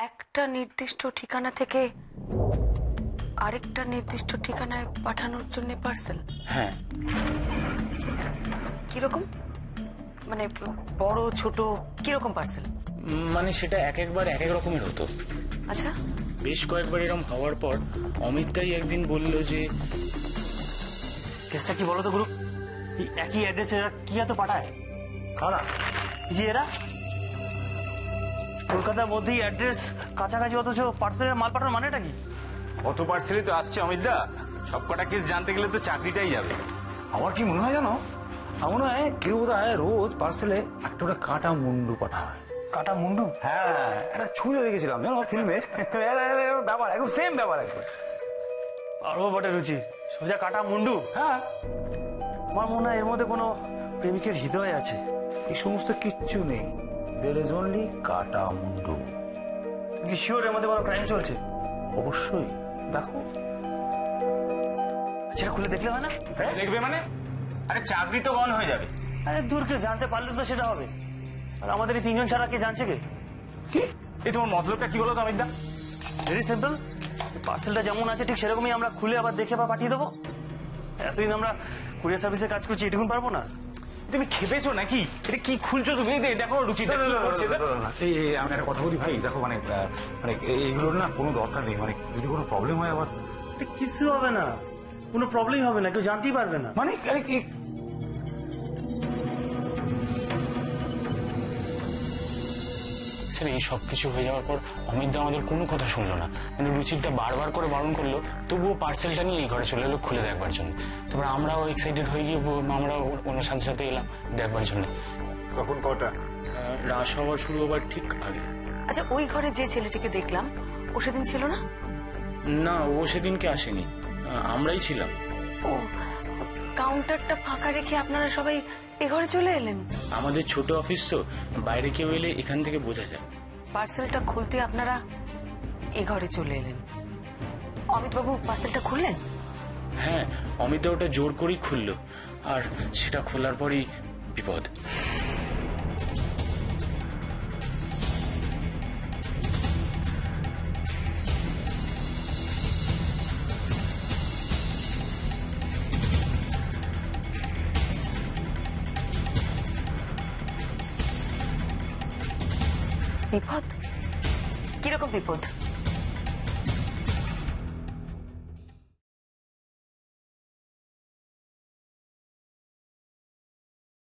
একটা নির্দিষ্ট ঠিকানা থেকে আরেকটা নির্দিষ্ট ঠিকানায় পাঠানোর জন্য পার্সেল? হ্যাঁ। কিরকম? মানে বড় ছোট কিরকম পার্সেল? মানে সেটা এক একবার এক এক রকমের হতো। আচ্ছা, বেশ কয়েকবার এরকম হওয়ার পর অমিতদাই একদিন বলল যে কেসটা কি বলো তো গুরু, এই একই অ্যাড্রেসে এরা কি এত পাঠায়? কারা যে এরা? কলকাতার মধ্যেই অ্যাড্রেস কাছাকাছি, অথচ পার্সেলের মাল পাঠানোর মানেটা কি? কত পার্সেলই তো আসছে অমিতদা, সব কটা কেস জানতে গেলে তো চাকরিটাই যাবে। আমার কি মনে হয় জানো, আমার মনে হয় কেউ বোধহয় রোজ পার্সেলে একটা করে কাটা মুন্ডু পাঠায়। কাটা মুন্ডু? হ্যাঁ, একটা ছুঁড়ে দেখেছিলাম জানো ফিল্মে, ব্যাপার একদম সেম ব্যাপার একদম। আরো বটে রুচি, সোজা কাটা মুন্ডু। হ্যাঁ, আমার মনে হয় এর মধ্যে কোনো প্রেমিকের হৃদয় আছে। এই সমস্ত কিচ্ছু নেই, দের ইজ অনলি কাটা মুন্ডু। তুমি কি শিওর এর মধ্যে কোনো ক্রাইম চলছে? অবশ্যই, দেখো। সেটা খুলে দেখলে হয় না? দেখবে মানে? আরে চাকরি তো বন্ধ হয়ে যাবে। আরে দূর, কেউ জানতে পারলে তো সেটা হবে। আর আমাদের এই তিনজন ছাড়া কে জানছে কে? কি এই তোমার মতলবটা কি বলো তো অমিতদা? ভেরি সিম্পল, পার্সেলটা যেমন আছে ঠিক সেরকমই আমরা খুলে আবার দেখে বা পাঠিয়ে দেবো। এতদিন আমরা কুরিয়ার সার্ভিসে কাজ করছি, এটুকুন পারবো না? তুমি খেপেছো নাকি? এটা কি খুলছো তুমি? দেখো রুচিতা কি করছে। এই আমি একটা কথা বলি ভাই, দেখো মানে মানে এইগুলোর না কোনো দরকার নেই, মানে যদি কোনো প্রবলেম হয় আবার। কিছু হবে না, কোনো প্রবলেম হবে না, কেউ জানতেই পারবে না। মানে আরে স্যার এই সব কিছু হয়ে যাওয়ার পর অমিতদা আমাদের কোনো কথা শুনলো না। মানে রুচিরটা বারবার করে বারণ করলো, তবুও পার্সেলটা নিয়ে এই ঘরে চলে এলো খুলে দেখবার জন্য। তারপর আমরাও এক্সাইটেড হয়ে গিয়ে আমরাও ওনার সাথে সাথে এলাম দেখবার জন্য। তখন কটা? রাস হওয়ার শুরু হবার ঠিক আগে। আচ্ছা, ওই ঘরে যে ছেলেটিকে দেখলাম ও সেদিন ছিল না? না, ও সেদিনকে আসেনি, আমরাই ছিলাম। ও, কাউন্টারটা ফাঁকা রেখে আপনারা সবাই এ ঘরে চলে এলেন? আমাদের ছোট অফিস তো, বাইরে কেউ এলে এখান থেকে বোঝা যায়। পার্সেলটা খুলতে আপনারা এ ঘরে চলে এলেন, অমিতবাবু পার্সেলটা খুললেন? হ্যাঁ, অমিতা ওটা জোর করেই খুললো, আর সেটা খোলার পরই বিপদ। বিপদ? কিরকম বিপদ?